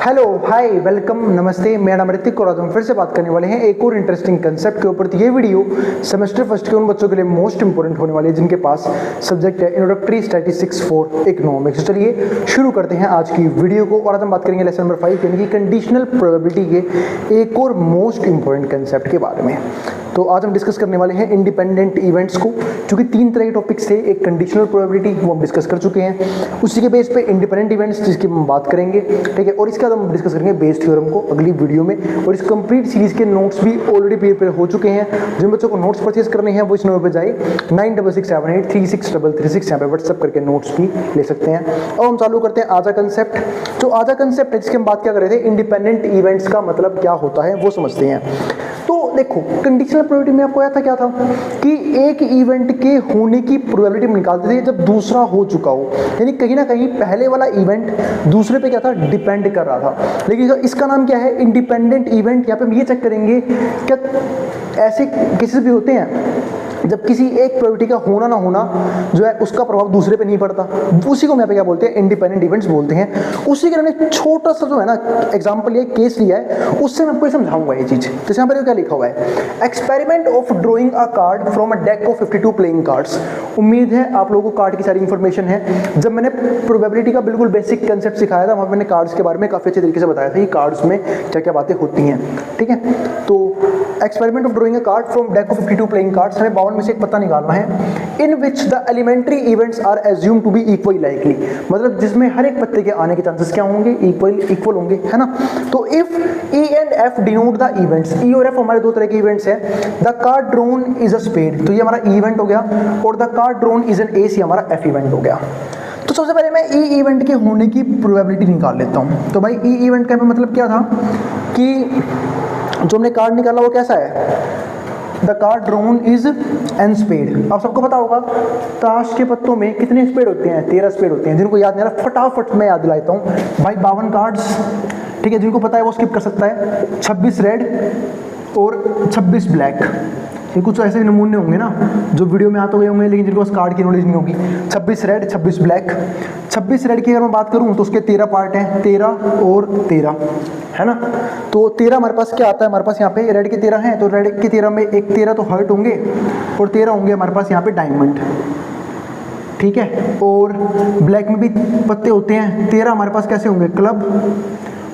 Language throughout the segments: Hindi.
हेलो हाय वेलकम नमस्ते, मेरा नाम ऋतिक और आज हम फिर से बात करने वाले हैं एक और इंटरेस्टिंग कंसेप्ट के ऊपर। तो ये वीडियो सेमेस्टर फर्स्ट के उन बच्चों के लिए मोस्ट इंपोर्टेंट होने वाली है जिनके पास सब्जेक्ट है इंट्रोडक्टरी स्टैटिस्टिक्स फॉर इकोनॉमिक्स। तो चलिए शुरू करते हैं आज की वीडियो को और आज हम बात करेंगे लेसन नंबर 5 यानी कि कंडीशनल प्रोबेबिलिटी के एक और मोस्ट इंपोर्टेंट कंसेप्ट के बारे में। तो आज हम डिस्कस करने वाले हैं इंडिपेंडेंट इवेंट्स को, क्योंकि तीन तरह के टॉपिक्स थे। एक कंडीशनल प्रोबेबिलिटी वो हम डिस्कस कर चुके हैं, उसी के बेस पे इंडिपेंडेंट इवेंट्स जिसकी हम बात करेंगे, ठीक है। और इसके बाद हम डिस्कस करेंगे बेस थ्योरम को अगली वीडियो में। और इस कंप्लीट सीरीज के नोट्स भी ऑलरेडी प्रिपेयर हो चुके हैं। जिन बच्चों को नोट्स परचेज करने हैं वो इस नंबर पर जाए 9667836336 यहाँ पे व्हाट्सअप करके नोट्स भी ले सकते हैं। अब हम चालू करते हैं आजा कंसेप्ट। तो आजा कंसेप्ट है जिसकी हम बात क्या कर रहे थे, इंडिपेंडेंट इवेंट्स का मतलब क्या होता है वो समझते हैं। तो देखो कंडीशनल प्रोबेबिलिटी में आपको याद था क्या था कि एक इवेंट के होने की प्रोबेबिलिटी निकालते थे जब दूसरा हो चुका हो, यानी कहीं ना कहीं पहले वाला इवेंट दूसरे पे क्या था, डिपेंड कर रहा था। लेकिन इसका नाम क्या है, इंडिपेंडेंट इवेंट। यहाँ पे हम ये चेक करेंगे क्या ऐसे केसेस भी होते हैं जब किसी एक प्रोबेबिलिटी का होना ना होना जो है उसका प्रभाव दूसरे पे नहीं पड़ता, उसी को हम यहाँ पे क्या बोलते हैं, इंडिपेंडेंट इवेंट्स बोलते हैं। उसी के लिए छोटा सा जो है ना एग्जांपल, ये केस लिया है, उससे मैं आपको समझाऊंगा ये चीज। तो यहाँ पर क्या लिखा हुआ है, experiment of drawing a card from a deck of 52 playing cards. उम्मीद है आप लोगों को कार्ड की सारी इंफॉर्मेशन है। जब मैंने प्रोबेबिलिटी का बिल्कुल बेसिक कंसेप्ट सिखाया था वहाँ मैंने कार्ड्स के बारे में काफी अच्छे तरीके से बताया था कि कार्ड्स में क्या क्या बातें होती हैं, ठीक है। तो experiment of drawing a card from deck of 52 playing cards, हमें 52 में से एक पत्ता निकालना है। In which the elementary events are assume to be equally likely, मतलब जिसमें हर एक पत्ते के आने के चांसेस क्या होंगे, इक्वल होंगे, है ना। तो if E and F denote the events, E और एफ हमारे दो तरह के इवेंट्स हैं। The card drawn is a spade, तो ये हमारा ई इवेंट हो गया, और the card drawn is an ace, ये हमारा एफ इवेंट हो गया। तो सबसे पहले मैं ई इवेंट के होने की प्रोबेबिलिटी निकाल लेता हूं। तो भाई ई इवेंट का मतलब क्या था कि जो हमने कार्ड निकाला वो कैसा है, the card drawn is an spade. आप सबको पता होगा ताश के पत्तों में कितने स्पेड होते हैं, 13 स्पेड होते हैं। जिनको याद नहीं आ रहा फटाफट मैं याद दिलाता हूँ भाई, 52 कार्ड्स, ठीक है। जिनको पता है वो स्किप कर सकता है। 26 रेड और 26 ब्लैक, ये कुछ ऐसे नमूने होंगे ना जो वीडियो में आते हुए होंगे, लेकिन जिनको कार्ड की नॉलेज नहीं होगी। 26 रेड 26 ब्लैक। 26 रेड की अगर मैं बात करूं तो उसके 13 पार्ट हैं, 13 और 13, है ना। तो 13 हमारे पास क्या आता है, हमारे पास यहाँ पे रेड के 13 हैं, तो रेड के 13 में एक 13 तो हर्ट होंगे और 13 होंगे हमारे पास यहाँ पे डायमंड, ठीक है। और ब्लैक में भी पत्ते होते हैं, 13 हमारे पास कैसे होंगे, क्लब,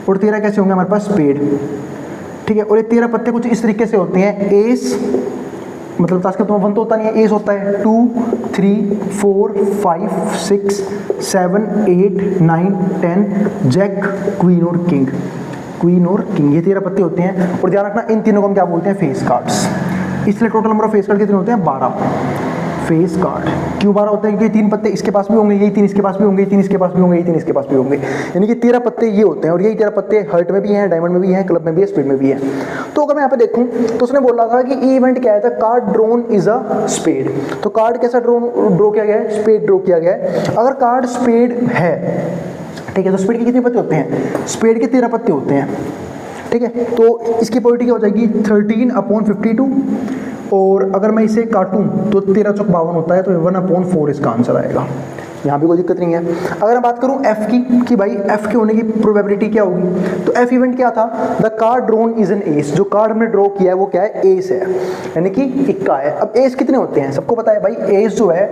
और 13 कैसे होंगे हमारे पास, स्पेड, ठीक है। और ये 13 पत्ते कुछ इस तरीके से होते हैं, एस, मतलब ताश का तो 1 तो होता नहीं है, एस होता है 2 3 4 5 6 7 8 9 10, जैक, क्वीन और किंग, ये 13 पत्ते होते हैं। और ध्यान रखना इन तीनों को हम क्या बोलते हैं, फेस कार्ड्स। इसलिए total number of face card कितने होते हैं, 12 फेस कार्ड। क्यों 12 होते हैं, क्योंकि 3 पत्ते इसके पास भी होंगे, यही 3 इसके पास भी होंगे, 3 इसके पास भी होंगे, यही 3 इसके पास भी होंगे, यानी कि 13 पत्ते ये होते हैं। और यही 13 पत्ते हर्ट में भी हैं, डायमंड में भी हैं, क्लब में भी है, स्पीड में भी है। तो अगर मैं यहाँ पे देखूं तो उसने बोला था कि ई इवेंट क्या है, card drawn is a spade. तो कार्ड कैसा ड्रॉ किया गया है, स्पेड ड्रॉ किया गया है। अगर कार्ड स्पेड है, ठीक है, तो स्पेड के कितने पत्ते होते हैं, स्पेड के 13 पत्ते होते हैं, ठीक है। तो इसकी प्रोबेबिलिटी क्या हो जाएगी, 13/52। और अगर मैं इसे काटूं तो 13 चौक 52 होता है, तो 1/4 इसका आंसर आएगा। यहाँ भी कोई दिक्कत नहीं है। अगर मैं बात करूं एफ की कि भाई एफ के होने की प्रोबेबिलिटी क्या होगी, तो एफ इवेंट क्या था, the card drawn is an S. जो कार्ड हमने ड्रॉ किया है वो क्या है, एस है, यानी कि इक्का है। अब एस कितने होते हैं, सबको पता है भाई, एस जो है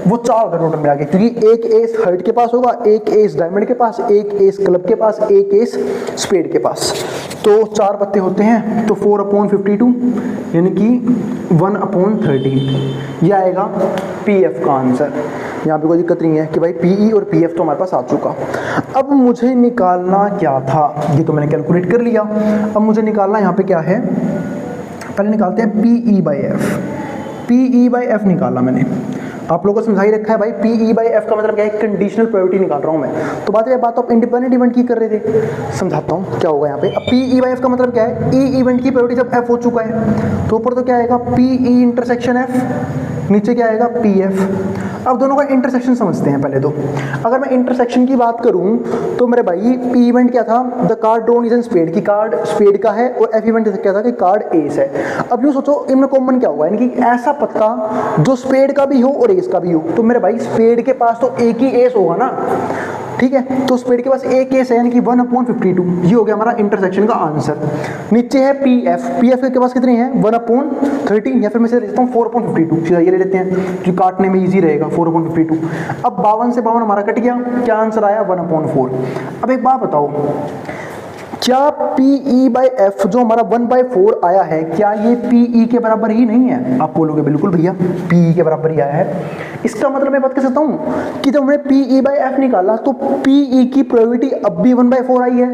वो 4 होता है टोटल मिला के, क्योंकि एक एस हर्ट के पास होगा, एक एस डायमंड के पास, एक एस क्लब के पास, एक एस स्पेड के पास। तो 4 पत्ते होते हैं, तो 4/52 यानी कि 1/13, यह आएगा पी एफ का आंसर। यहाँ पे कोई दिक्कत नहीं है कि भाई पीई और पीएफ तो हमारे पास आ चुका। अब मुझे निकालना क्या था, ये तो मैंने कैलकुलेट कर लिया। अब मुझे निकालना यहाँ पे क्या है, पहले निकालते हैं P E by F. P E by F निकाला मैंने, आप लोगों को समझा ही रखा है भाई, पीई बाई एफ का मतलब क्या है, कंडीशनल प्रोबेबिलिटी निकाल रहा हूँ मैं। तो बात आप इंडिपेंडेंट इवेंट की कर रहे थे, समझाता हूँ क्या होगा यहाँ पे। अब पीई बाई एफ का मतलब क्या है, ई इवेंट की प्रोबेबिलिटी जब एफ हो चुका है तो ऊपर तो क्या आएगा, पीई इंटरसेक्शन एफ, नीचे क्या आएगा, पी एफ। अब दोनों का इंटरसेक्शन समझते हैं पहले तो। अगर मैं इंटरसेक्शन की बात करूं तो मेरे भाई पी इवेंट क्या था, the card drawn is an spade, की कार्ड स्पेड का है, और एफ इवेंट क्या था कि कार्ड एस है। अब यूँ सोचो इनमें कॉमन क्या होगा, यानी कि ऐसा पत्ता जो स्पेड का भी हो और एस का भी हो। तो मेरे भाई स्पेड के पास तो एक ही एस होगा ना, ठीक है। तो स्पीड के पास एक केस है यानी कि 1/52, ये हो गया हमारा इंटरसेक्शन का आंसर। नीचे है पीएफ के पास कितने हैं 1/13, या फिर मैं इसे ले लेता हूँ 4/52, सीधा ये ले लेते हैं जो काटने में ईजी रहेगा 4/52। अब 52 से 52 हमारा कट गया, क्या आंसर आया 1/4। अब एक बात बताओ, क्या PE/F जो हमारा 1/4 आया है, क्या ये PE के बराबर ही नहीं है? आप बोलोगे बिल्कुल भैया PE के बराबर ही आया है। इसका मतलब मैं बात कर सकता हूँ कि जब हमने PE/F निकाला तो PE की प्रोबेबिलिटी अब भी 1/4 आई है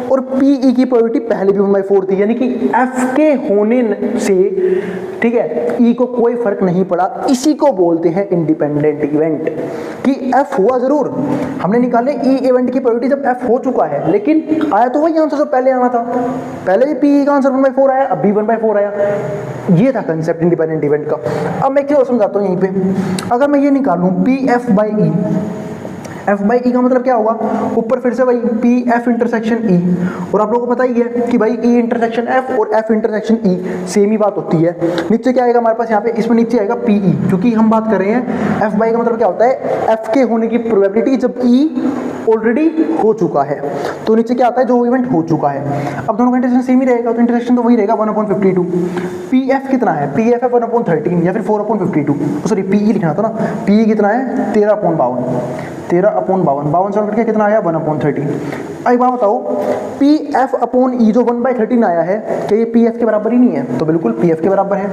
और PE की प्रोबेबिलिटी पहले भी 1/4 थी, यानी कि F के होने से, ठीक है, E को कोई फर्क नहीं पड़ा। इसी को बोलते हैं इंडिपेंडेंट इवेंट, कि F हुआ जरूर, हमने निकाले E इवेंट की प्रोबेबिलिटी जब F हो चुका है, लेकिन आया तो वही आंसर जो पहले आना था। पहले भी PE का आंसर 1/4 आया, अब भी 1/4 आया। ये था कंसेप्ट इंडिपेंडेंट इवेंट का। अब मैं क्यों समझाता हूँ यहीं पे, अगर मैं ये निकालूं PF/E, F/E का मतलब क्या होगा, ऊपर फिर से वही PF इंटरसेक्शन E, और आप लोगों को पता ही है कि भाई E इंटरसेक्शन F और F इंटरसेक्शन E सेम ही बात होती है। नीचे क्या आएगा हमारे पास, यहाँ पे इसमें नीचे आएगा PE, क्योंकि हम बात कर रहे हैं F/E का मतलब क्या होता है, F के होने की प्रोबेबिलिटी जब E ऑलरेडी हो चुका है, तो नीचे क्या आता है, जो इवेंट हो चुका है। अब दोनों का इंटरसेक्शन सेम ही रहेगा, तो इंटरसेक्शन तो वही रहेगा 1/52। PF कितना है, PF है 1/13 या फिर 4/52, सॉरी PE लिखना था ना, PE कितना है 13/52 से कट के कितना आया 1/13। अब बात बताओ, PF/E जो 1/13 आया है, क्या ये PF के बराबर ही नहीं है? तो बिल्कुल PF के बराबर है,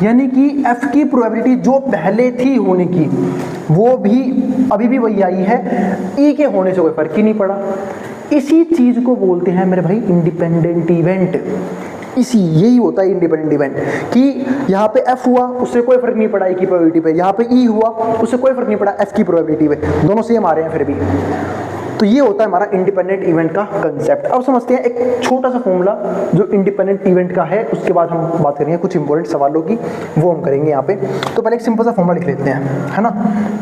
यानी कि F की प्रोबेबिलिटी जो पहले थी होने की, वो भी अभी भी वही आई है, E के होने से कोई फर्क ही नहीं पड़ा। इसी चीज को बोलते हैं मेरे भाई इंडिपेंडेंट इवेंट। यही होता है इंडिपेंडेंट इवेंट, कि यहाँ पे F हुआ उससे कोई फर्क नहीं पड़ा E की प्रोबेबिलिटी पे, यहाँ पे E हुआ उससे कोई फर्क नहीं पड़ा F की प्रोबेबिलिटी पे, दोनों सेम आ रहे हैं फिर भी। तो ये होता है हमारा इंडिपेंडेंट इवेंट का कंसेप्ट। अब समझते हैं एक छोटा सा फॉर्मूला जो इंडिपेंडेंट इवेंट का है, उसके बाद हम बात करेंगे कुछ इंपॉर्टेंट सवालों की, वो हम करेंगे यहाँ पे। तो पहले एक सिंपल सा फॉर्मूला लिख लेते हैं, है ना,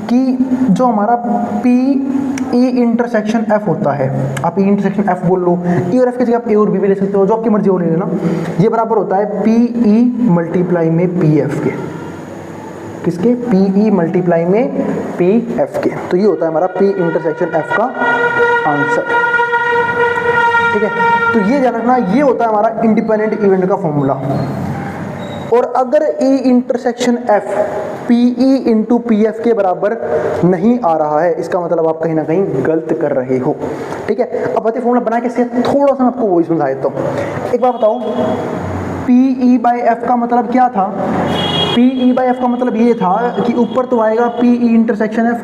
कि जो हमारा PE इंटरसेक्शन F होता है, आप E इंटरसेक्शन F बोल लो, E और F की जगह आप A और B भी ले सकते हो, जो आपकी मर्जी हो ले लेना। ये बराबर होता है PE मल्टीप्लाई में PF के, किसके, PE मल्टीप्लाई में PF के। तो ये होता है हमारा P इंटरसेक्शन F का आंसर, ठीक है। तो ये ध्यान रखना, ये होता है हमारा इंडिपेंडेंट इवेंट का फॉर्मूला। और अगर E intersection F PE into PF के बराबर नहीं आ रहा है, इसका मतलब आप कहीं ना कहीं गलत कर रहे हो, ठीक है। अब बताइए फॉर्मूला बना कैसे, थोड़ा सा मैं आपको वही समझा देता हूँ। एक बात बताओ, PE/F का मतलब क्या था, PE/F का मतलब ये था कि ऊपर तो आएगा PE intersection F,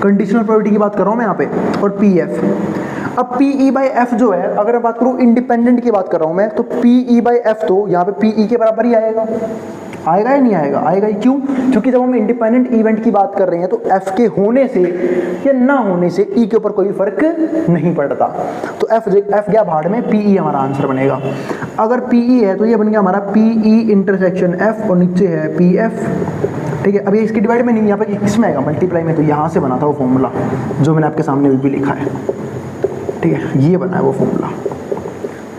conditional probability की बात कर रहा हूँ मैं यहाँ पे, और PF। अब PE/F जो है, अगर मैं बात करूँ इंडिपेंडेंट की बात कर रहा हूँ मैं, तो PE/F तो यहाँ पे PE के बराबर ही आएगा, आएगा या नहीं आएगा, आएगा ही। क्यों, क्योंकि जब हम इंडिपेंडेंट इवेंट की बात कर रहे हैं तो F के होने से या ना होने से E के ऊपर कोई फर्क नहीं पड़ता, तो F गया भाड़ में, PE हमारा आंसर बनेगा। अगर PE है तो ये बन गया हमारा PE इंटरसेक्शन F और नीचे है PF, ठीक है। अब ये इसकी डिवाइड में नहीं, यहाँ पे किसमें आएगा, मल्टीप्लाई में, तो यहाँ से बना था वो फॉर्मूला जो मैंने आपके सामने भी लिखा है, ठीक है, ये बना है वो फॉर्मूला,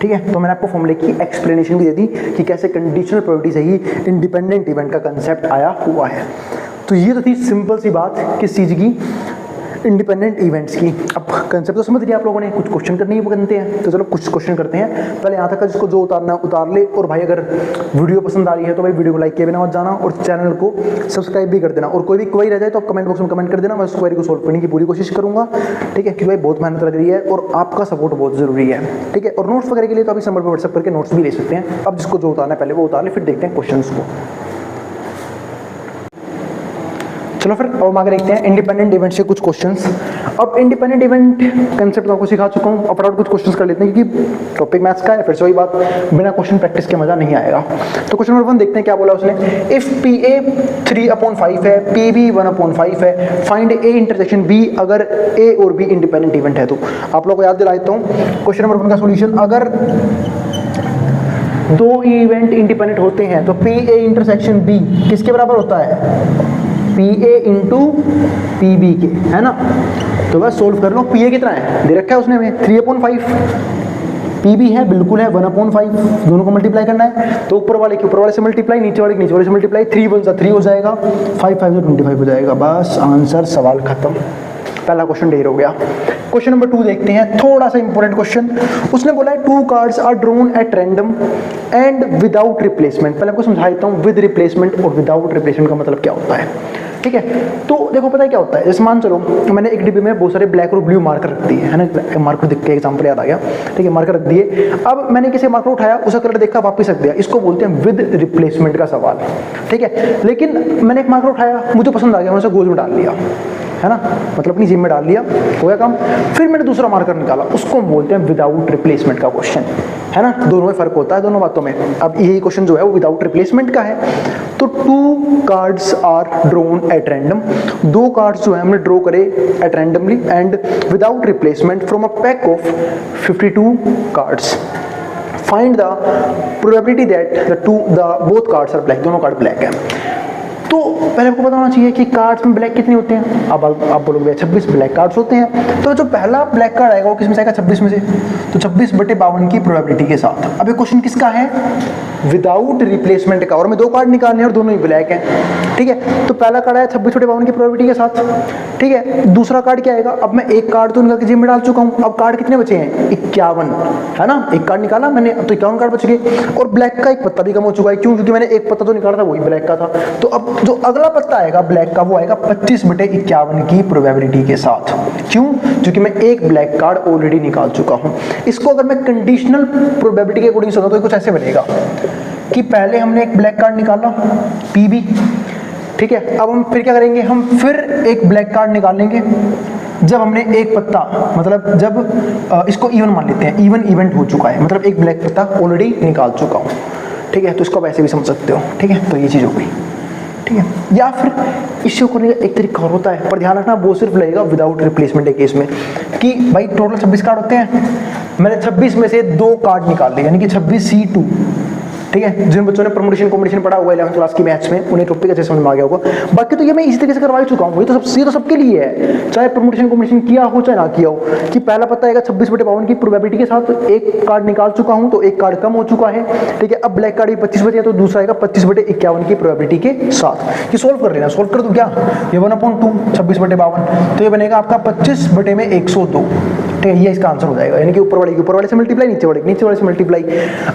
ठीक है। तो मैंने आपको फॉर्मूले की एक्सप्लेनेशन भी दे दी कि कैसे कंडीशनल प्रोबेबिलिटी से ही इंडिपेंडेंट इवेंट का कंसेप्ट आया हुआ है। तो ये तो थी सिंपल सी बात किस चीज़ की, इंडिपेंडेंट इवेंट्स की। अब कंसेप्ट तो समझ लिया आप लोगों ने, कुछ क्वेश्चन करने ही बनते हैं, तो चलो कुछ क्वेश्चन करते हैं। पहले यहाँ तक का जिसको जो उतारना है उतार ले, और भाई अगर वीडियो पसंद आ रही है तो भाई वीडियो को लाइक किए बिना मत जाना, और चैनल को सब्सक्राइब भी कर देना। और कोई भी क्वेरी रह जाए तो आप कमेंट बॉक्स में कमेंट कर देना, मैं उस क्वेरी को सोल्व करने की पूरी कोशिश करूँगा, ठीक है। क्योंकि भाई बहुत मेहनत लग रही है और आपका सपोर्ट बहुत ज़रूरी है, ठीक है। और नोट्स वगैरह के लिए तो अभी नंबर पर व्हाट्सएप करके नोट्स भी ले सकते हैं। अब जिसको जो उतारना है पहले वो उतार ले, फिर देखते हैं क्वेश्चन को। चलो फिर अब आगे देखते हैं इंडिपेंडेंट इवेंट से कुछ क्वेश्चंस। अब इंडिपेंडेंट इवेंट कंसेप्ट आपको सिखा चुका हूँ, अब फटाफट कुछ क्वेश्चंस कर लेते हैं, क्योंकि टॉपिक मैथ्स का है, फिर से वही बात, बिना क्वेश्चन प्रैक्टिस के मजा नहीं आएगा। तो क्वेश्चन नंबर 1 देखते हैं क्या बोला उसने। इफ PA 3/5 है, PB 1/5 है, फाइंड A इंटरसेक्शन B अगर A और B इंडिपेंडेंट इवेंट है। तो आप लोगों को याद दिला देता हूँ क्वेश्चन नंबर 1 का सोल्यूशन। अगर दो इवेंट इंडिपेंडेंट होते हैं तो PA इंटरसेक्शन B किसके बराबर होता है, PA इंटू PB के, है ना। तो बस सोल्व कर लो। PA कितना है, दे रखा है उसने हमें 3/5, PB है बिल्कुल है 1/5, दोनों को मल्टीप्लाई करना है, तो ऊपर वाले से मल्टीप्लाई, नीचे वाले से मल्टीप्लाई, 3 1 3 हो जाएगा, 5 5 25 हो जाएगा। बस आंसर, सवाल खत्म। पहला क्वेश्चन ढेर हो गया। क्वेश्चन नंबर 2 देखते हैं, थोड़ा सा इंपॉर्टेंट क्वेश्चन। उसने बोला है 2 cards are drawn at random and without replacement. पहले आपको समझा देता हूँ विद रिप्लेसमेंट और विदाउट रिप्लेसमेंट का मतलब क्या होता है। ठीक है, तो देखो पता है क्या होता है, जैसे मान चलो मैंने एक डिब्बे में बहुत सारे ब्लैक और ब्लू मार्कर रख दिए है ना, मार्कर दिख के एग्जांपल याद आ गया। ठीक है, मार्कर रख दिए, अब मैंने किसी मार्कर उठाया, उसका कलर देखा, वापस रख दिया, इसको बोलते हैं विद रिप्लेसमेंट का सवाल। ठीक है, लेकिन मैंने एक मार्कर उठाया, मुझे पसंद आ गया, मैंने उसे गोल में डाल लिया, है ना, मतलब अपनी जेब में डाल लिया, हो गया काम। फिर मैंने दूसरा मार्कर निकाला, उसको बोलते हैं विदाउट रिप्लेसमेंट का क्वेश्चन, है ना। दोनों में फर्क होता है दोनों बातों में। अब यही क्वेश्चन जो है वो विदाउट रिप्लेसमेंट का है। तो 2 cards are drawn at random, 2 cards जो है हमने ड्रॉ करे at randomly and without replacement from a pack of 52 cards. Find the probability that both cards are black, दोनों कार्ड ब्लैक है। तो पहले आपको पता होना चाहिए कि कार्ड्स में ब्लैक कितने होते हैं। अब आप बोलोगे 26 ब्लैक कार्ड्स होते हैं, तो जो पहला ब्लैक कार्ड आएगा वो किस में से आएगा, 26 में से, तो 26/52 की प्रोबेबिलिटी के साथ। अब ये क्वेश्चन किसका है, विदाउट रिप्लेसमेंट का, और मैं 2 कार्ड निकालने हैं और दोनों ही ब्लैक हैं। ठीक है, तो पहला कार्ड आया 26/52 की प्रोबेबिलिटी के साथ। ठीक है, दूसरा कार्ड क्या आएगा, अब मैं एक कार्ड तो निकाल के जेब में डाल चुका हूँ, अब कार्ड कितने बचे हैं, 51, है ना। एक कार्ड निकाला मैंने, तो 51 कार्ड बच गए, और ब्लैक का एक पत्ता भी कम हो चुका है, क्यों, क्योंकि मैंने एक पत्ता तो निकाला था वही ब्लैक का था। तो अब जो अगला पत्ता आएगा ब्लैक का, वो आएगा 25/51 की प्रोबेबिलिटी के साथ। क्यों, क्योंकि मैं एक ब्लैक कार्ड ऑलरेडी निकाल चुका हूं। इसको अगर मैं कंडीशनल प्रोबेबिलिटी के अकॉर्डिंग सोचूं तो कुछ ऐसे बनेगा कि पहले हमने एक ब्लैक कार्ड निकाला पीबी, ठीक है, अब हम फिर क्या करेंगे, हम फिर एक ब्लैक कार्ड निकालेंगे जब हमने एक पत्ता, मतलब जब इसको इवन मान लेते हैं, इवन इवेंट हो चुका है, मतलब एक ब्लैक पत्ता ऑलरेडी निकाल चुका हूं। ठीक है, तो इसको आप ऐसे भी समझ सकते हो। ठीक है, तो ये चीज़ हो गई। ठीक है, या फिर इससे करने का एक तरीका और होता है, पर ध्यान रखना वो सिर्फ लगेगा विदाउट रिप्लेसमेंट के केस में, कि भाई टोटल 26 कार्ड होते हैं, मैंने 26 में से 2 कार्ड निकाल लिए, यानी कि 26C2। ठीक है, जिन बच्चों ने परमुटेशन कॉम्बिनेशन पढ़ा हुआ है 11th क्लास की मैथ्स में, उन्हें टॉपिक अच्छे समझ में आ गया होगा। बाकी तो ये मैं इसी तरीके से करवा चुका हूँ, ये तो सबके लिए है, चाहे परमुटेशन कॉम्बिनेशन किया हो चाहे ना किया हो, कि पहला पता आएगा 26/52 की प्रोबेबिलिटी के साथ, एक कार्ड निकाल चुका हूँ तो एक कार्ड कम हो चुका है। ठीक है, अब ब्लैक कार्ड भी 25 बचे, तो दूसरा आएगा 25/51 की प्रोबेबिलिटी के साथ। ये सोल्व कर लेना, सोल्व कर दो क्या, ये 1/2 26/52, तो ये बनेगा आपका 25/102। ठीक है, ये इसका आंसर हो जाएगा, यानी कि ऊपर वाले से मल्टीप्लाई, नीचे वाले से मल्टीप्लाई।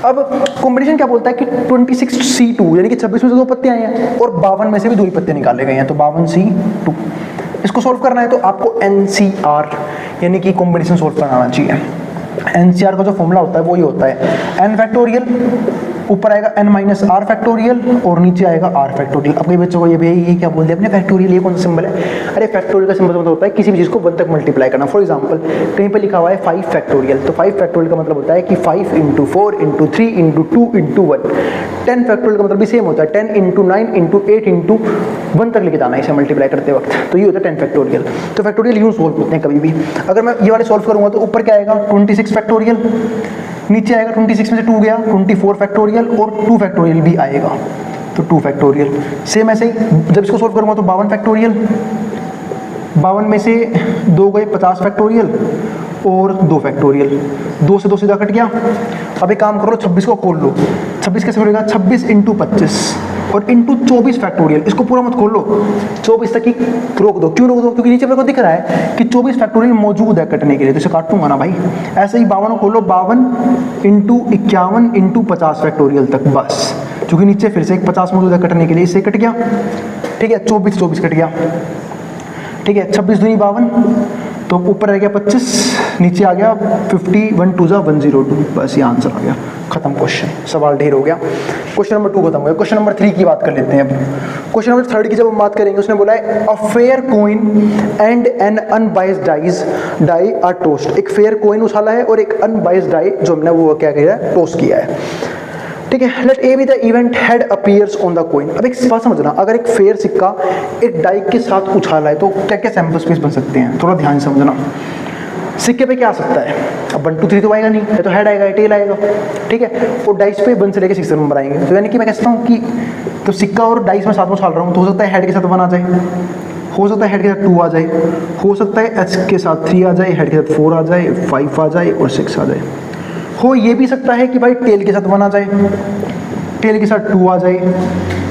अब कॉम्बिनेशन क्या बोलता है कि 26C2, यानी कि 26 में से 2 पत्ते आए हैं और 52 में से भी 2 ही पत्ते निकाले गए हैं, तो 52C2। इसको सोल्व करना है तो आपको NCR यानी कि कॉम्बिनेशन सोल्व करना चाहिए। NCR का जो फॉर्मूला होता है वो ये होता है n फैक्टोरियल, ऊपर आएगा n माइनस r फैक्टोरियल और नीचे आएगा r फैक्टोरियल। अब कई बच्चों को ये क्या बोलते हैं अपने फैक्टोरियल, ये कौन सा सिंबल है, अरे फैक्टोरियल का सिंबल मतलब होता है किसी भी चीज़ को 1 तक मल्टीप्लाई करना। फॉर एग्जांपल कहीं पे लिखा हुआ है 5 फैक्टोरियल, तो 5 फैक्टोरियल का मतलब होता है कि 5 × 4 × 3 × 2 × 1। 10 फैक्टोरियल का मतलब भी सेम होता है, 10 × 9 × 8 × 1 तक लेके जाना है इसे मल्टीप्लाई करते वक्त, तो ये होता है 10 फैक्टोरियल। तो फैक्टोरियल यूँ सोल्व होते हैं कभी भी। अगर मैं ये वाले सोल्व करूँगा तो ऊपर क्या आएगा 26 फैक्टोरियल, नीचे आएगा 26 में से 2 गया 24 फैक्टोरियल और 2 फैक्टोरियल भी आएगा, तो 2 फैक्टोरियल। सेम ऐसे ही जब इसको सोल्व करूँगा तो 52 फैक्टोरियल, 52 में से 2 गए 50 फैक्टोरियल और 2 फैक्टोरियल, 2 से 2 सीधा कट गया। अब एक काम करो 26 को खोल लो, 26 कैसे खोलेगा, 26 × 25 और इंटू 24 फैक्टोरियल। इसको पूरा मत खोल लो, 24 तक ही रोक दो। क्यों रोक दो, क्योंकि नीचे मेरे को दिख रहा है कि 24 फैक्टोरियल मौजूद है कटने के लिए, तो इसे काटूंगा ना भाई। ऐसे ही 52 खोलो, 52 × 51 × 50 फैक्टोरियल तक, बस, क्योंकि नीचे फिर से एक 50 मौजूद है कटने के लिए, इससे कट गया। ठीक है, 24 कट गया। ठीक है, 26 दूनी 52, तो ऊपर रह गया 25, नीचे आ गया 51 2 102, बस ये आंसर आ गया, खत्म क्वेश्चन, सवाल ढेर हो गया। क्वेश्चन नंबर 2 खत्म हो गया। क्वेश्चन नंबर 3 की बात कर लेते हैं अब। क्वेश्चन नंबर 3 की जब हम बात करेंगे, उसने बोला है a fair coin and an unbiased die are tossed. एक फेयर कॉइन उछाला है और एक अनबाइस्ड डाई जो हमने वो क्या किया है, टोस्ट किया है। ठीक है, let A be the event head appears on the coin. अब एक बात समझना, अगर एक फेयर सिक्का एक डाई के साथ उछाला है तो क्या क्या सैंपल स्पेस बन सकते हैं, थोड़ा ध्यान से समझना। सिक्के पे क्या आ सकता है, अब 1 2 3 तो आएगा नहीं, या तो हेड आएगा या टेल आएगा। ठीक है, और डाइस पे 1 से लेकर 6 नंबर आएंगे, तो यानी कि मैं कहता हूँ कि तो सिक्का और डाइस में साथ में उछाल रहा हूँ, तो हो सकता है हेड के साथ 1 आ जाए, हो सकता है हेड के साथ 2 आ जाए, हो सकता है एच के साथ 3 आ जाए, हेड के साथ 4 आ जाए, 5 आ जाए और 6 आ जाए। हो ये भी सकता है कि भाई टेल के साथ 1 आ जाए, टेल के साथ 2 आ जाए,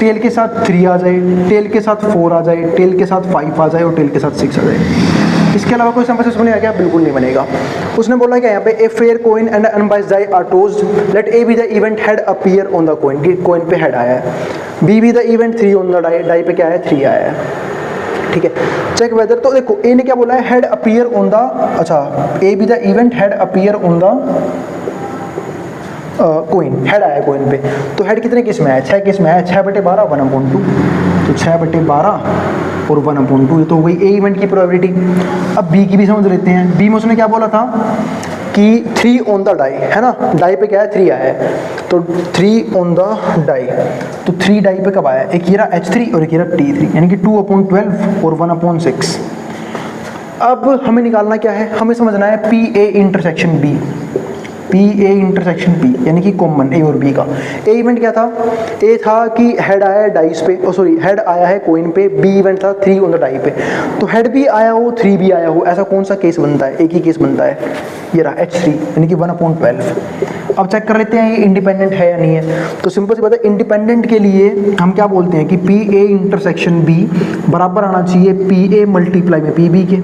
टेल के साथ 3 आ जाए, टेल के साथ 4 आ जाए, टेल के साथ 5 आ जाए और टेल के साथ 6 आ जाए। इसके अलावा कोई सिंपल बनेगा क्या? बिल्कुल नहीं बनेगा। उसने बोला क्या यहाँ पे, a fair coin and unbiased die are tossed, let A be the event head appear on the coin, कि कॉइन पे हेड आया है, B be the event 3 on the die, die पे क्या है 3 आया है, ठीक है। चेक वेदर, तो देखो ए ने क्या बोला है, हेड अपीयर ऑन द, अच्छा ए be the event head appear on the coin, head आया कॉइन पे, तो हेड कितने किस में है, 6 किस में है, 6/12 1/2, तो 6/12 और 1/2, ये तो हो गई ए इवेंट की प्रोबेबिलिटी। अब बी की भी समझ लेते हैं। बी में उसने क्या बोला था कि 3 ऑन द डाई, है ना, डाई पे क्या है 3 आया है, तो 3 ऑन द डाई, तो 3 डाई पे कब आया, एक ये रहा H3 और एक ये रहा T3, यानी कि 2/12 और 1/6। अब हमें निकालना क्या है, हमें समझना है P A intersection B, P A intersection B, यानी कि कॉमन ए और बी का। ए इवेंट क्या था, ए था कि हेड आया है डाइस पे, सॉरी हेड आया है कॉइन पे, बी इवेंट था 3 ऑन द डाई पे, तो हेड भी आया हो 3 भी आया हो, ऐसा कौन सा केस बनता है, एक ही केस बनता है, ये रहा H3, यानी कि 1/12। अब चेक कर लेते हैं ये इंडिपेंडेंट है या नहीं है। तो सिंपल सी बात है, इंडिपेंडेंट के लिए हम क्या बोलते हैं कि पी ए इंटरसेक्शन बी बराबर आना चाहिए पी ए मल्टीप्लाई में पी बी के।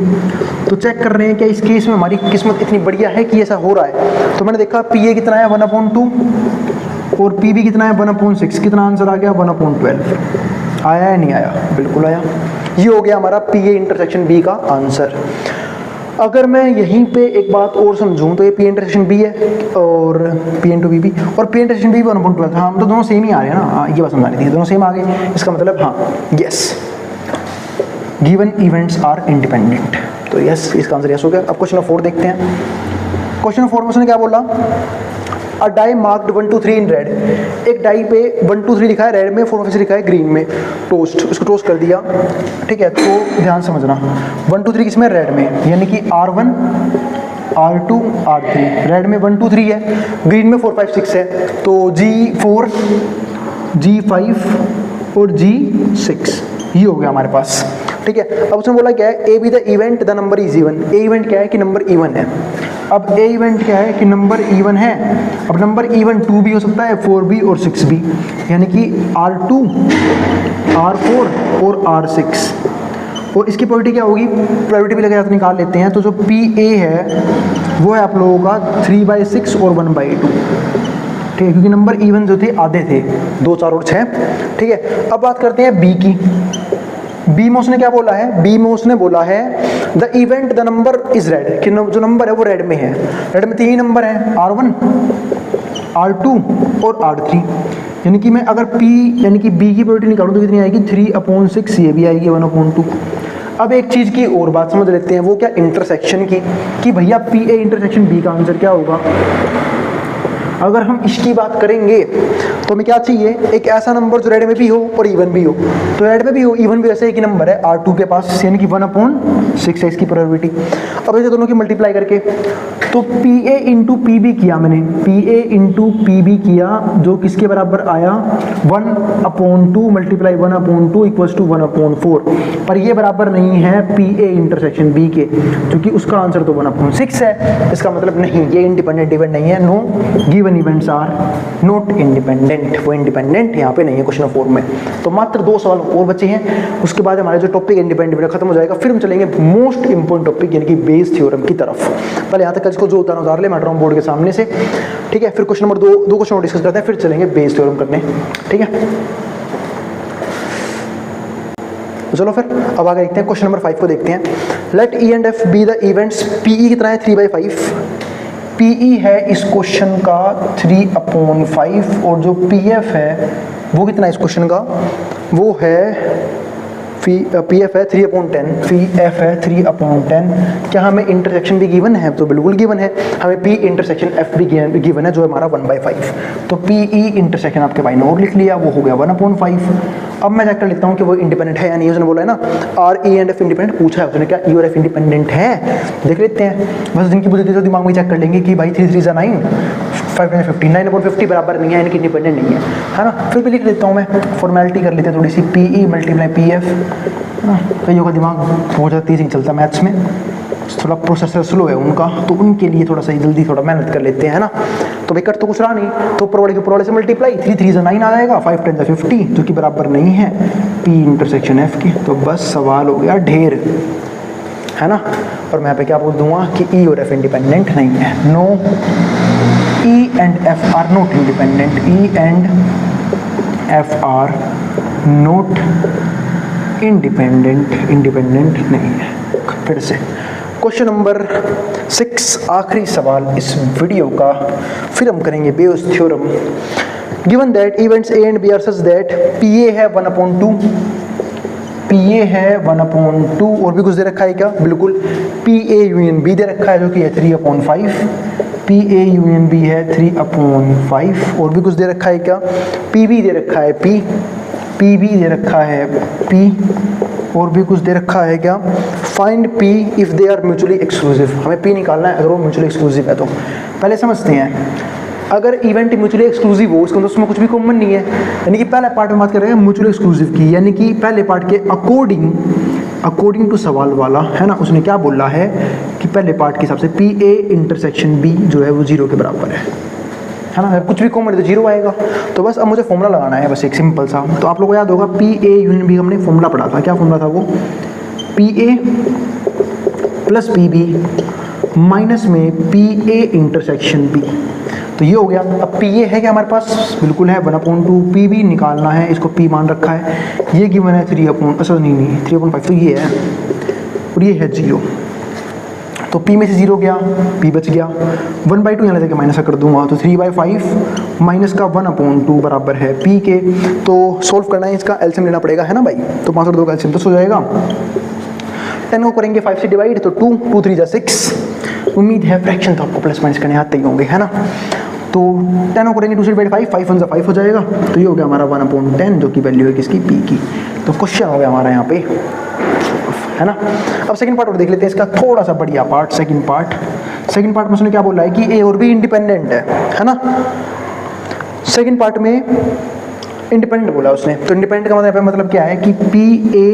तो चेक कर रहे हैं क्या इस केस में हमारी किस्मत इतनी बढ़िया है कि ऐसा हो रहा है। तो मैंने देखा पी ए कितना है 1/2 और पी बी कितना है 1/6, कितना आंसर आ गया 1/12। आया है नहीं आया, बिल्कुल आया। ये हो गया हमारा पी ए इंटरसेक्शन बी का आंसर। अगर मैं यहीं पे एक बात और समझूं तो ये पी इंटरसेक्शन बी है और पी इंटू बी बी, और पी इंटरसेक्शन बी 1/12, हाँ तो दोनों सेम ही आ रहे हैं ना, हाँ ये बात समझानी थी, दोनों सेम आ गए, इसका मतलब हाँ yes given events are independent, तो यस इसका आंसर यस हो गया। अब क्वेश्चन नंबर 4 देखते हैं। क्वेश्चन नंबर 4 में उसने क्या बोला, अ डाई मार्क्ड 1 2 3 इन रेड, एक डाई पे 1 2 3 लिखा है रेड में, 4 5 लिखा है ग्रीन में, टोस्ट, उसको टोस्ट कर दिया, ठीक है। तो ध्यान समझना 1 2 3 किसमें, रेड में, यानी कि R1 R2 R3, रेड में 1 2 3 है, ग्रीन में 4 5 6 है, तो G4 G5 और G6 ये हो गया हमारे पास, ठीक है। अब उसने बोला क्या है, ए be the event the number is even, A event क्या है कि नंबर इवन है। अब ए इवेंट क्या है कि नंबर इवन है, अब नंबर इवन 2 भी हो सकता है 4 भी और 6 भी, यानी कि R2 R4 और R6, और इसकी प्रोबेबिलिटी क्या होगी, प्रोबेबिलिटी भी लगा निकाल लेते हैं। तो जो पी ए है वो है आप लोगों का 3/6 और 1/2, ठीक है, क्योंकि नंबर इवन जो थे आधे थे, 2 4 और 6, ठीक है। अब बात करते हैं बी की। बी में उसने क्या बोला है, बी में उसने बोला है the event the number is red, कि जो नंबर है वो रेड में है, रेड में 3 नंबर हैं R1 R2 और R3, यानी कि मैं अगर P यानी कि B की प्रोबेबिलिटी निकालूं तो कितनी आएगी 3/6, ये भी आएगी 1/2। अब एक चीज़ की और बात समझ लेते हैं, वो क्या, इंटरसेक्शन की, कि भैया पी ए इंटरसेक्शन बी का आंसर क्या होगा। अगर हम इसकी बात करेंगे तो हमें क्या चाहिए, एक ऐसा नंबर जो रेड में भी हो और इवन भी हो, तो रेड में भी हो इवन भी, वैसे एक ही नंबर है R2 के पास, यानी कि 1/6 है इसकी प्रोबेबिलिटी। अब ऐसे दोनों की मल्टीप्लाई करके, तो P A into P B किया मैंने, P A into P B किया, जो किसके बराबर आया 1/2 मल्टीप्लाई 1/2 इक्वल्स टू 1/4, पर ये बराबर नहीं है पी ए इंटरसेक्शन बी के, क्योंकि उसका आंसर तो 1/6 है। इसका मतलब नहीं, ये इंडिपेंडेंट इवेंट नहीं है, no given events are not independent, वो इंडिपेंडेंट यहाँ पे नहीं है क्वेश्चन 4 में। तो मात्र 2 सवाल और बचे हैं, उसके बाद हमारे जो टॉपिक इंडिपेंडेंट खत्म हो जाएगा, फिर हम चलेंगे मोस्ट इंपोर्टेंट टॉपिक यानी कि बेस थ्योरम की तरफ। पहले यहाँ तक इसको जो उतार ले मैटर बोर्ड के सामने से, ठीक है, फिर क्वेश्चन नंबर 2 क्वेश्चन और डिस्कस करते हैं, फिर चलेंगे बेस थ्योरम करने, ठीक है। चलो फिर अब आगे देखते हैं, क्वेश्चन नंबर 5 को देखते हैं। Let E and F be the events, P E कितना है 3/5, पीई है इस क्वेश्चन का 3/5, और जो पीएफ है वो कितना है इस क्वेश्चन का, वो है पी एफ है 3/10, पी एफ है 3/10। क्या हमें इंटरसेक्शन भी गिवन है, तो बिल्कुल गिवन है, हमें पी इंटरसेक्शन एफ भी गिवन है जो है हमारा 1/5, तो पी ई इंटरसेक्शन आपके भाई ने और लिख लिया, वो हो गया 1/5। अब मैं चेक कर लेता हूँ कि वो इंडिपेंडेंट है या नहीं। उसने बोला है ना R E and F independent, पूछा है उसने, क्या ई और एफ इंडिपेंडेंट है, देख लेते हैं। बस जिनकी बुद्धि तो दिमाग में चेक कर लेंगे कि भाई 3 3 9 5 50 9/50 बराबर नहीं है, यानी कि इंडिपेंडेंट नहीं है ना। फिर भी लिख लेता हूँ मैं, फॉर्मेलिटी कर लेते हैं थोड़ी सी, P E multiply P F, कईयों का दिमाग बहुत ज़्यादा तेज़ नहीं चलता मैथ्स में, थोड़ा प्रोसेसर स्लो है उनका, तो उनके लिए थोड़ा सा जल्दी थोड़ा मेहनत कर लेते हैं ना। तो बेकर तो कुछ रहा नहीं, तो ऊपर के ऊपर से मल्टीप्लाई 3 3 9 आ जाएगा, 5 10 50, जो कि बराबर नहीं है पी इंटरसेक्शन एफ की। तो बस सवाल हो गया ढेर, है ना। और मैं यहाँ पे क्या बोल दूंगा कि ई और एफ इंडिपेंडेंट नहीं है। No, E and F are not independent, E and F are not independent नहीं है। फिर से क्वेश्चन नंबर 6, आखिरी सवाल इस वीडियो का, फिर हम करेंगे Bayes theorem. Given that events A and B are such that P A है 1/2, पी ए है 1/2 और भी कुछ दे रखा है क्या? बिल्कुल, पी ए यूनियन बी दे रखा है जो कि है 3/5, पी ए यूनियन बी है 3/5 और भी कुछ दे रखा है क्या? पी बी दे रखा है पी बी दे रखा है पी और भी कुछ दे रखा है क्या? Find P if they are mutually exclusive, हमें पी निकालना है अगर वो म्यूचुअली एक्सक्लूसिव है। तो पहले समझते हैं, अगर इवेंट म्यूचुअली एक्सक्लूसिव हो उसके अंदर उसमें कुछ भी कॉमन नहीं है, यानी कि पहले पार्ट में बात कर रहे हैं म्यूचुअली एक्सक्लूसिव की, यानी कि पहले पार्ट के अकॉर्डिंग टू सवाल वाला है ना, उसने क्या बोला है कि पहले पार्ट के हिसाब से पी ए इंटरसेक्शन बी जो है वो 0 के बराबर है ना, कुछ भी कॉमन है तो 0 आएगा। तो बस अब मुझे फॉर्मूला लगाना है, बस एक सिंपल सा। तो आप लोगों को याद होगा पी ए यूनियन बी हमने फॉर्मूला पढ़ा था, क्या फॉर्मूला था वो? P A plus P B minus में पी ए इंटरसेक्शन बी, तो ये हो गया। अब पी ए है क्या हमारे पास? बिल्कुल है 1/2, पी बी निकालना है, इसको पी मान रखा है, ये गिवन है 3/5, तो ये है और ये है 0, तो p में से 0 गया, p बच गया, 1/2 यहाँ लेके माइनस कर दूंगा, तो 3/5 माइनस का 1/2 बराबर है p के। तो सोल्व करना है, इसका एलसीएम लेना पड़ेगा, है ना भाई? तो 5 और 2 का एलसीएम तो हो जाएगा, 10 को करेंगे 5 से डिवाइड, तो 2 2 3 जा 6। उम्मीद है फ्रैक्शन तो आपको प्लस माइनस करने आते ही होंगे, है ना? तो 10 को करेंगे 2 से डिवाइड 5, 5 1 5 हो जाएगा, तो ये हो गया हमारा 1/10 जो कि वैल्यू है किसकी? p की। तो क्वेश्चन हो गया हमारा यहाँ पे, है ना? अब सेकंड पार्ट और देख लेते हैं इसका, थोड़ा सा बढ़िया पार्ट, सेकंड पार्ट में उसने क्या बोला है कि ए और बी इंडिपेंडेंट है ना? सेकंड पार्ट में इंडिपेंडेंट बोला उसने, तो इंडिपेंडेंट का मतलब क्या है कि पी ए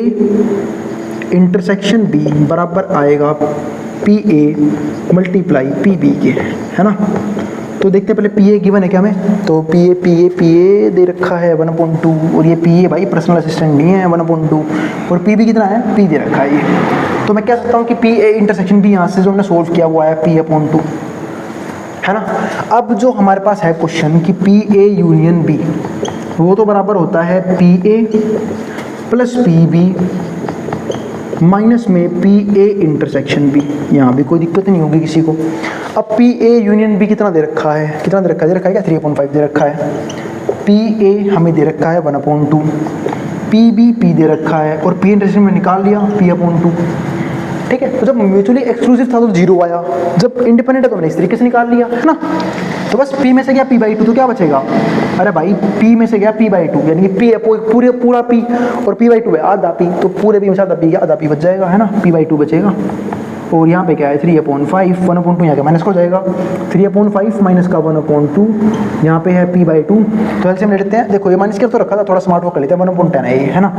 इंटरसेक्शन बी बराबर आएगा P A multiply P B के, है ना? तो देखते हैं पहले पी ए गिवन है क्या हमें, तो पी ए दे रखा है 1/2 और ये पी ए भाई पर्सनल असिस्टेंट नहीं है 1/2 और पी बी कितना है? पी दे रखा है ये। तो मैं कह सकता हूँ कि पी ए इंटरसेक्शन बी यहाँ से जो हमने सोल्व किया हुआ है p/2, है ना? अब जो हमारे पास है क्वेश्चन कि पी ए यूनियन बी, वो तो बराबर होता है P A plus P B minus में पी ए इंटरसेक्शन बी, यहाँ भी कोई दिक्कत नहीं होगी किसी को। अब पी ए यूनियन बी कितना दे रखा है? दे रखा है क्या? 3/5 दे रखा है। पी ए हमें दे रखा है 1/2, पी बी पी दे रखा है और पी इंटरसेक्शन में निकाल लिया p/2, ठीक है? तो जब म्यूचुअली एक्सक्लूसिव था तो 0 आया, जब इंडिपेंडेंट है तो मैंने इस तरीके से निकाल लिया, है ना? तो बस p में से गया p/2, तो क्या बचेगा? अरे भाई p में से गया p/2, यानी कि p है पूरा p और p/2 है आधा p, तो पूरे p में से आधा p गया, आधा p बच जाएगा, है ना? p/2 बचेगा। और यहाँ पे क्या है 3/5, 1/2 यहाँ का माइनस हो जाएगा, 3/5 माइनस का 1/2 यहाँ पे है p/2, तो एलसीएम ले लेते हैं। देखो ये माइनस कर तो रखा था, थोड़ा स्मार्ट वर्क कर लेते हैं, 1/10 है ये, है ना?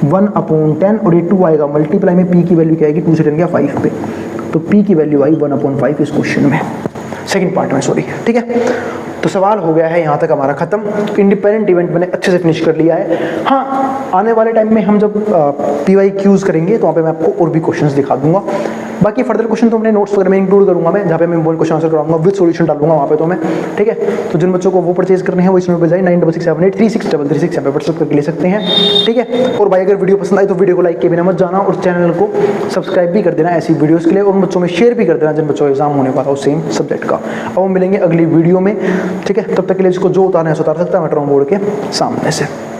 1/10 और ये 2 आएगा, मल्टीप्लाई में p की वैल्यू क्या आएगी? 2 से 10 गया 5 पे, तो p की वैल्यू आई 1/5 इस क्वेश्चन में, सेकंड पार्ट में, सॉरी, ठीक है? तो सवाल हो गया है यहाँ तक हमारा खत्म। इंडिपेंडेंट इवेंट मैंने अच्छे से फिनिश कर लिया है। हाँ, आने वाले टाइम में हम जब PYQs करेंगे तो वहाँ पे मैं आपको और भी क्वेश्चंस दिखा दूंगा। बाकी फर्दर क्वेश्चन तो अपने नोट्स वगैरह में इंक्लूड करूंगा मैं, जहाँ पे मैं वो क्वेश्चन आंसर कराऊंगा विद सॉल्यूशन डालूंगा वहाँ पे तो मैं, ठीक है? तो जिन बच्चों को वो परचेज करने हैं वो इस नंबर पर जाए 9667836336 पे व्हाट्सएप करके ले सकते हैं, ठीक है? और भाई अगर वीडियो पसंद आए तो वीडियो को लाइक किए बिना मत जाना और चैनल को सब्सक्राइब भी कर देना ऐसी वीडियोज़ के लिए, और बच्चों में शेयर भी कर देना जिन बच्चों का एग्जाम होने वाला हो सेम सब्जेक्ट का। अब हम मिलेंगे अगली वीडियो में, ठीक है? तब तक के लिए जिसको जो उतारना है उतार सकता है मेट्रो बोर्ड के सामने से।